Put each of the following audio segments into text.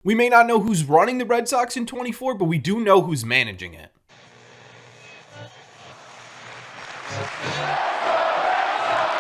We may not know who's running the Red Sox in 24, but we do know who's managing it.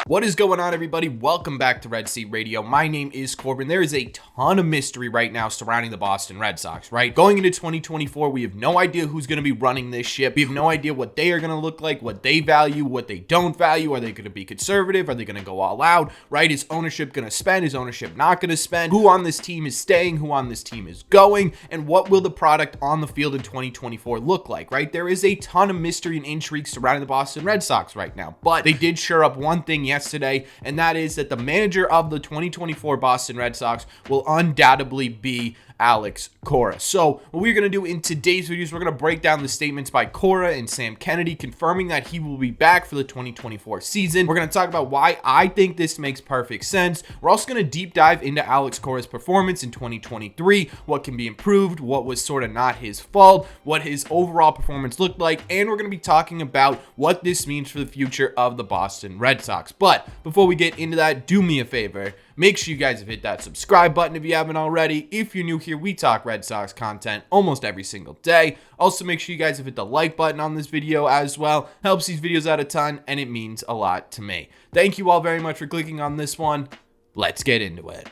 What is going on, everybody? Welcome back to Red Seat Radio. My name is Corbin. There is a ton of mystery right now surrounding the Boston Red Sox, right? Going into 2024, we have no idea who's going to be running this ship. We have no idea what they are going to look like, what they value, what they don't value. Are they going to be conservative? Are they going to go all out, right? Is ownership going to spend? Is ownership not going to spend? Who on this team is staying? Who on this team is going? And what will the product on the field in 2024 look like, right? There is a ton of mystery and intrigue surrounding the Boston Red Sox right now, but they did shore up one thing yesterday, and that is that the manager of the 2024 Boston Red Sox will undoubtedly be Alex Cora. So what we're going to do in today's video is we're going to break down the statements by Cora and Sam Kennedy confirming that he will be back for the 2024 season. We're going to talk about why I think this makes perfect sense. We're also going to deep dive into Alex Cora's performance in 2023, what can be improved, what was sort of not his fault, what his overall performance looked like, and we're going to be talking about what this means for the future of the Boston Red Sox. But before we get into that, do me a favor. Make sure you guys have hit that subscribe button if you haven't already. If you're new here, we talk Red Sox content almost every single day. Also, make sure you guys have hit the like button on this video as well. Helps these videos out a ton, and it means a lot to me. Thank you all very much for clicking on this one. Let's get into it.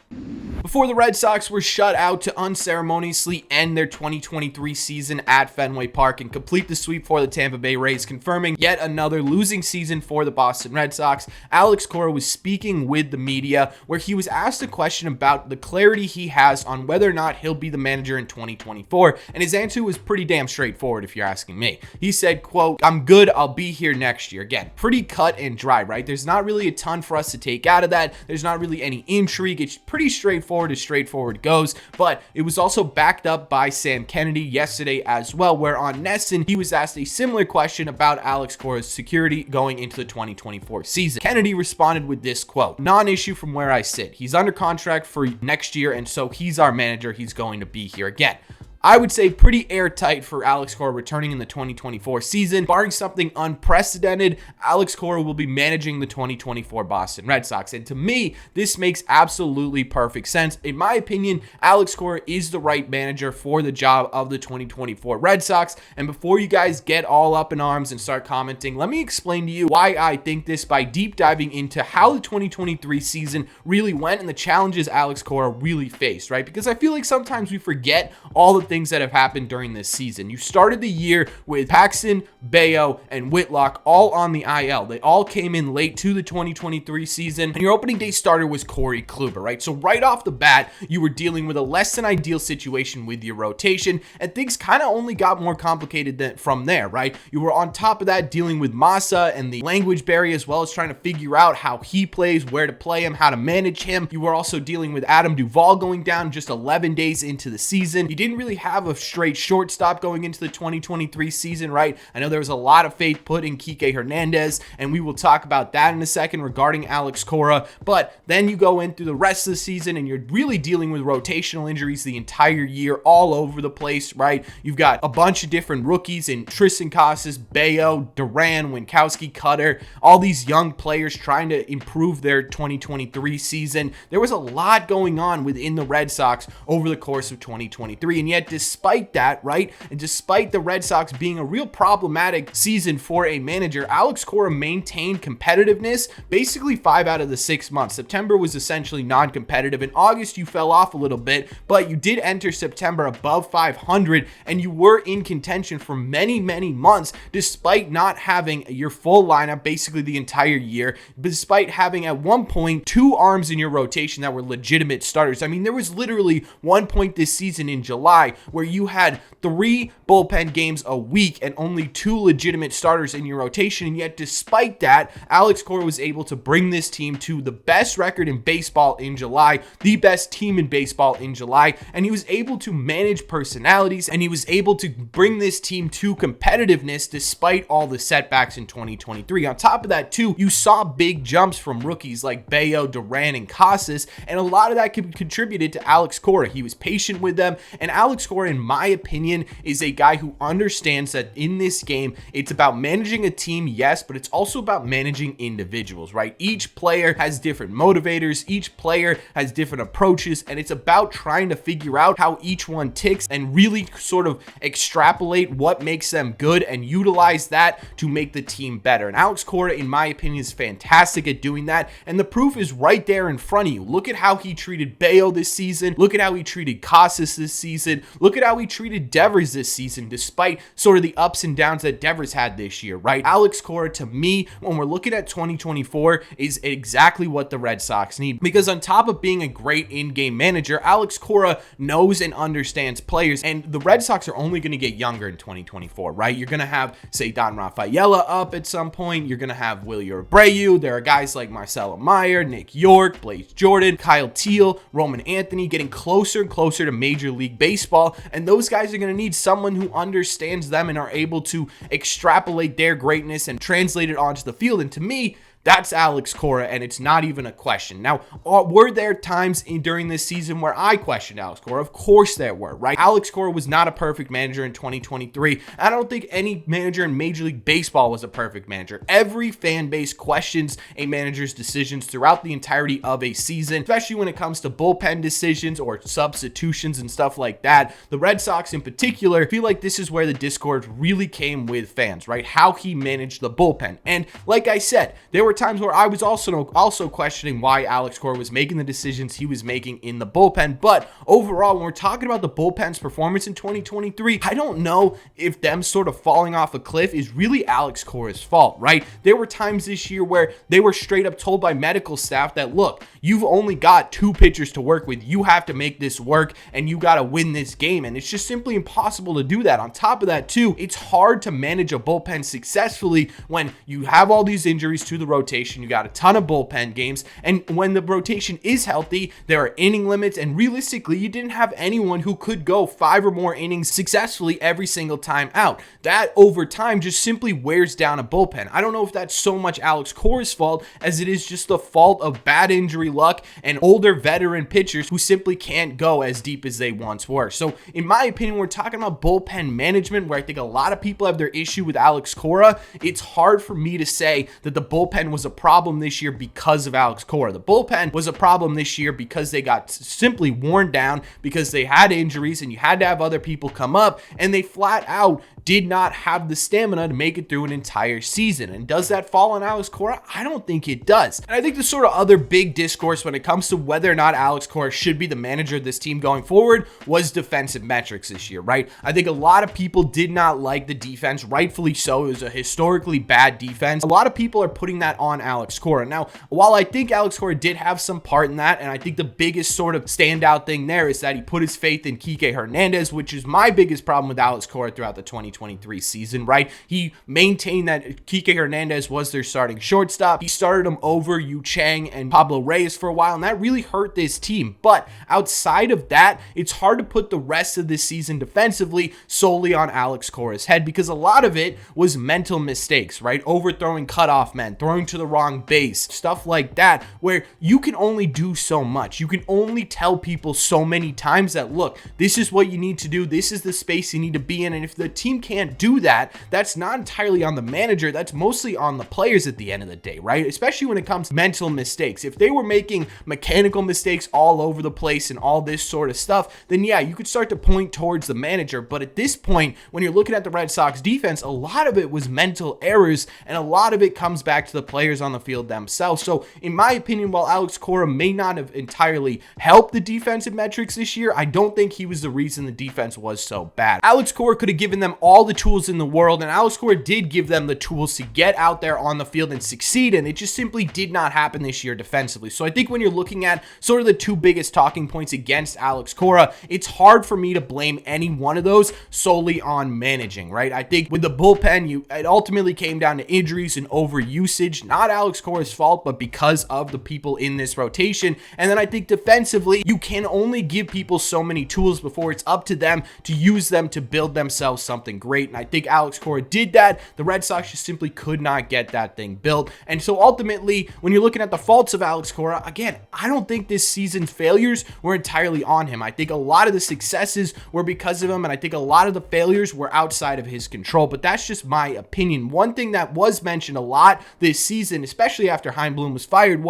Before the Red Sox were shut out to unceremoniously end their 2023 season at Fenway Park and complete the sweep for the Tampa Bay Rays, confirming yet another losing season for the Boston Red Sox, Alex Cora was speaking with the media, where he was asked a question about the clarity he has on whether or not he'll be the manager in 2024, and his answer was pretty damn straightforward if you're asking me. He said, quote, "I'm good, I'll be here next year." Again, pretty cut and dry, right? There's not really a ton for us to take out of that. There's not really any intrigue. It's pretty straightforward as straightforward goes, but it was also backed up by Sam Kennedy yesterday as well, where on NESN, he was asked a similar question about Alex Cora's security going into the 2024 season. Kennedy responded with this quote, "Non-issue from where I sit. He's under contract for next year, and so he's our manager. He's going to be here again." I would say pretty airtight for Alex Cora returning in the 2024 season. Barring something unprecedented, Alex Cora will be managing the 2024 Boston Red Sox. And to me, this makes absolutely perfect sense. In my opinion, Alex Cora is the right manager for the job of the 2024 Red Sox. And before you guys get all up in arms and start commenting, let me explain to you why I think this by deep diving into how the 2023 season really went and the challenges Alex Cora really faced, right? Because I feel like sometimes we forget all the things that have happened during this season. You started the year with Paxton, Bayo, and Whitlock all on the IL. They all came in late to the 2023 season, and your opening day starter was Corey Kluber, right? So right off the bat, you were dealing with a less than ideal situation with your rotation, and things kind of only got more complicated from there, right? You were on top of that dealing with Massa and the language barrier, as well as trying to figure out how he plays, where to play him, how to manage him. You were also dealing with Adam Duvall going down just 11 days into the season. You didn't really have a straight shortstop going into the 2023 season, right? I know there was a lot of faith put in Kike Hernandez, and we will talk about that in a second regarding Alex Cora, but then you go in through the rest of the season and you're really dealing with rotational injuries the entire year all over the place, right? You've got a bunch of different rookies in Tristan Casas, Bayo, Duran, Winkowski, Cutter, all these young players trying to improve their 2023 season. There was a lot going on within the Red Sox over the course of 2023, and yet despite that, right, and despite the Red Sox being a real problematic season for a manager, Alex Cora maintained competitiveness basically 5 out of the 6 months. September was essentially non-competitive. In August, you fell off a little bit, but you did enter September above 500, and you were in contention for many, many months, despite not having your full lineup basically the entire year, despite having at one point 2 arms in your rotation that were legitimate starters. I mean, there was literally one point this season in July where you had 3 bullpen games a week and only 2 legitimate starters in your rotation, and yet despite that, Alex Cora was able to bring this team to the best record in baseball in July, the best team in baseball in July, and he was able to manage personalities, and he was able to bring this team to competitiveness despite all the setbacks in 2023. On top of that too, you saw big jumps from rookies like Bayo, Duran, and Casas, and a lot of that contributed to Alex Cora. He was patient with them, and Alex Cora, in my opinion, is a guy who understands that in this game, it's about managing a team, yes, but it's also about managing individuals, right? Each player has different motivators, each player has different approaches, and it's about trying to figure out how each one ticks and really sort of extrapolate what makes them good and utilize that to make the team better. And Alex Cora, in my opinion, is fantastic at doing that, and the proof is right there in front of you. Look at how he treated Bayo this season. Look at how he treated Casas this season. Look at how he treated Devers this season, despite sort of the ups and downs that Devers had this year, right? Alex Cora, to me, when we're looking at 2024, is exactly what the Red Sox need, because on top of being a great in-game manager, Alex Cora knows and understands players, and the Red Sox are only going to get younger in 2024, right? You're going to have, say, Don Rafaela up at some point. You're going to have Willie Abreu. There are guys like Marcelo Meyer, Nick York, Blaze Jordan, Kyle Teal, Roman Anthony getting closer and closer to Major League Baseball, and those guys are going to need someone who understands them and are able to extrapolate their greatness and translate it onto the field. And to me, that's Alex Cora, and it's not even a question. Now, were there times during this season where I questioned Alex Cora? Of course there were, right? Alex Cora was not a perfect manager in 2023. I don't think any manager in Major League Baseball was a perfect manager. Every fan base questions a manager's decisions throughout the entirety of a season, especially when it comes to bullpen decisions or substitutions and stuff like that. The Red Sox in particular, I feel like this is where the discord really came with fans, right? How he managed the bullpen. And like I said, there were times where I was also questioning why Alex Cora was making the decisions he was making in the bullpen. But overall, when we're talking about the bullpen's performance in 2023, I don't know if them sort of falling off a cliff is really Alex Cora's fault, right? There were times this year where they were straight up told by medical staff that, look, you've only got 2 pitchers to work with. You have to make this work, and you got to win this game. And it's just simply impossible to do that. On top of that, too, it's hard to manage a bullpen successfully when you have all these injuries to the rotation. You got a ton of bullpen games, and when the rotation is healthy, there are inning limits, and realistically, you didn't have anyone who could go 5 or more innings successfully every single time out. That over time just simply wears down a bullpen. I don't know if that's so much Alex Cora's fault as it is just the fault of bad injury luck and older veteran pitchers who simply can't go as deep as they once were. So in my opinion, we're talking about bullpen management, where I think a lot of people have their issue with Alex Cora. It's hard for me to say that the bullpen was a problem this year because of Alex Cora. The bullpen was a problem this year because they got simply worn down, because they had injuries and you had to have other people come up, and they flat out did not have the stamina to make it through an entire season. And does that fall on Alex Cora? I don't think it does. And I think the sort of other big discourse when it comes to whether or not Alex Cora should be the manager of this team going forward was defensive metrics this year, right? I think a lot of people did not like the defense, rightfully so. It was a historically bad defense. A lot of people are putting that on Alex Cora. Now, while I think Alex Cora did have some part in that, and I think the biggest sort of standout thing there is that he put his faith in Kike Hernandez, which is my biggest problem with Alex Cora throughout the 2023 season, right? He maintained that Kike Hernandez was their starting shortstop. He started him over Yu Chang and Pablo Reyes for a while, and that really hurt this team. But outside of that, it's hard to put the rest of this season defensively solely on Alex Cora's head, because a lot of it was mental mistakes, right? Overthrowing cutoff men, throwing to the wrong base, stuff like that, where you can only do so much. You can only tell people so many times that, look, this is what you need to do. This is the space you need to be in. And if the team can't do that, that's not entirely on the manager. That's mostly on the players at the end of the day, right? Especially when it comes to mental mistakes. If they were making mechanical mistakes all over the place and all this sort of stuff, then yeah, you could start to point towards the manager. But at this point, when you're looking at the Red Sox defense, a lot of it was mental errors, and a lot of it comes back to the players on the field themselves. So in my opinion, while Alex Cora may not have entirely helped the defensive metrics this year, I don't think he was the reason the defense was so bad. Alex Cora could have given them all the tools in the world, and Alex Cora did give them the tools to get out there on the field and succeed, and it just simply did not happen this year defensively. So I think when you're looking at sort of the 2 biggest talking points against Alex Cora, it's hard for me to blame any one of those solely on managing, right? I think with the bullpen, it ultimately came down to injuries and overusage, not Alex Cora's fault, but because of the people in this rotation. And then I think defensively, you can only give people so many tools before it's up to them to use them to build themselves something something great. And I think Alex Cora did that. The Red Sox just simply could not get that thing built. And so ultimately, when you're looking at the faults of Alex Cora, again, I don't think this season's failures were entirely on him. I think a lot of the successes were because of him, and I think a lot of the failures were outside of his control. But that's just my opinion. One thing that was mentioned a lot this season, especially after Chaim Bloom was fired,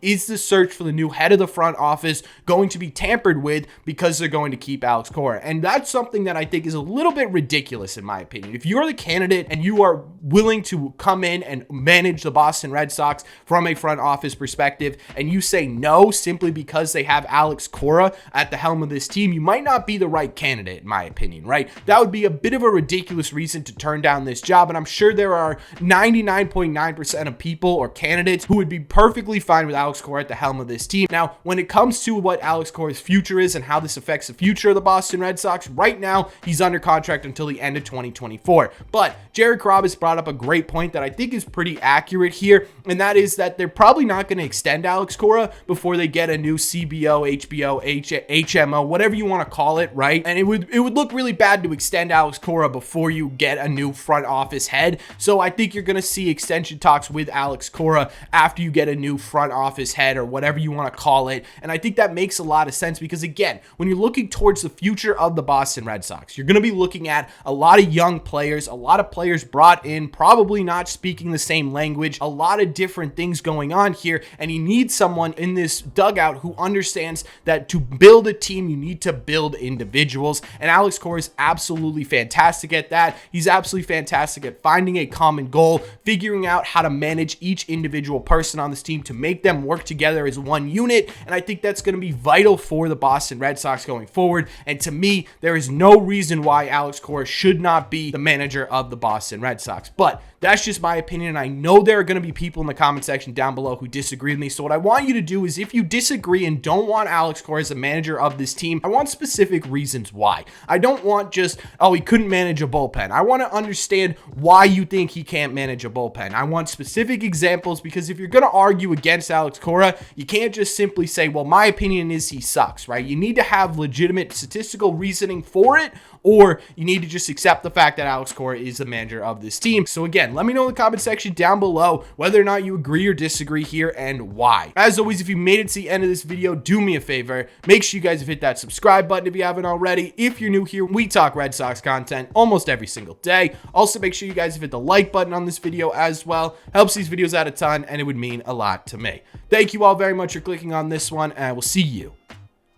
is the search for the new head of the front office going to be tampered with because they're going to keep Alex Cora? And that's something that I think is a little bit ridiculous in my opinion. If you're the candidate and you are willing to come in and manage the Boston Red Sox from a front office perspective, and you say no simply because they have Alex Cora at the helm of this team, you might not be the right candidate in my opinion, right? That would be a bit of a ridiculous reason to turn down this job, and I'm sure there are 99.9% of people or candidates who would be perfectly fine with Alex Cora at the helm of this team. Now, when it comes to what Alex Cora's future is and how this affects the future of the Boston Red Sox, right now, he's under contract until the end of 2024. But Jared Carrabis brought up a great point that I think is pretty accurate here, and that is that they're probably not going to extend Alex Cora before they get a new CBO, HBO, HMO, whatever you want to call it, right? And it would look really bad to extend Alex Cora before you get a new front office head. So I think you're going to see extension talks with Alex Cora after you get a new front office head or whatever you want to call it. And I think that makes a lot of sense because, again, when you're looking towards the future of the Boston Red Sox, you're going to be looking at a lot of young players, a lot of players brought in, probably not speaking the same language, a lot of different things going on here. And you need someone in this dugout who understands that to build a team, you need to build individuals. And Alex Cora is absolutely fantastic at that. He's absolutely fantastic at finding a common goal, figuring out how to manage each individual person on this team to make them work together as one unit. And I think that's going to be vital for the Boston Red Sox going forward. And to me, there is no reason why Alex Cora should not be the manager of the Boston Red Sox. But that's just my opinion, and I know there are going to be people in the comment section down below who disagree with me. So what I want you to do is, if you disagree and don't want Alex Cora as the manager of this team, I want specific reasons why. I don't want just, oh, he couldn't manage a bullpen. I want to understand why you think he can't manage a bullpen. I want specific examples, because if you're going to argue against Alex Cora, you can't just simply say, well, my opinion is he sucks, right? You need to have legitimate statistical reasoning for it, or you need to just accept the fact that Alex Cora is the manager of this team. So again, let me know in the comment section down below whether or not you agree or disagree here and why. As always, if you made it to the end of this video, do me a favor. Make sure you guys have hit that subscribe button if you haven't already. If you're new here, we talk Red Sox content almost every single day. Also, make sure you guys have hit the like button on this video as well. Helps these videos out a ton, and it would mean a lot to me. Thank you all very much for clicking on this one, and I will see you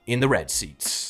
in the red seats.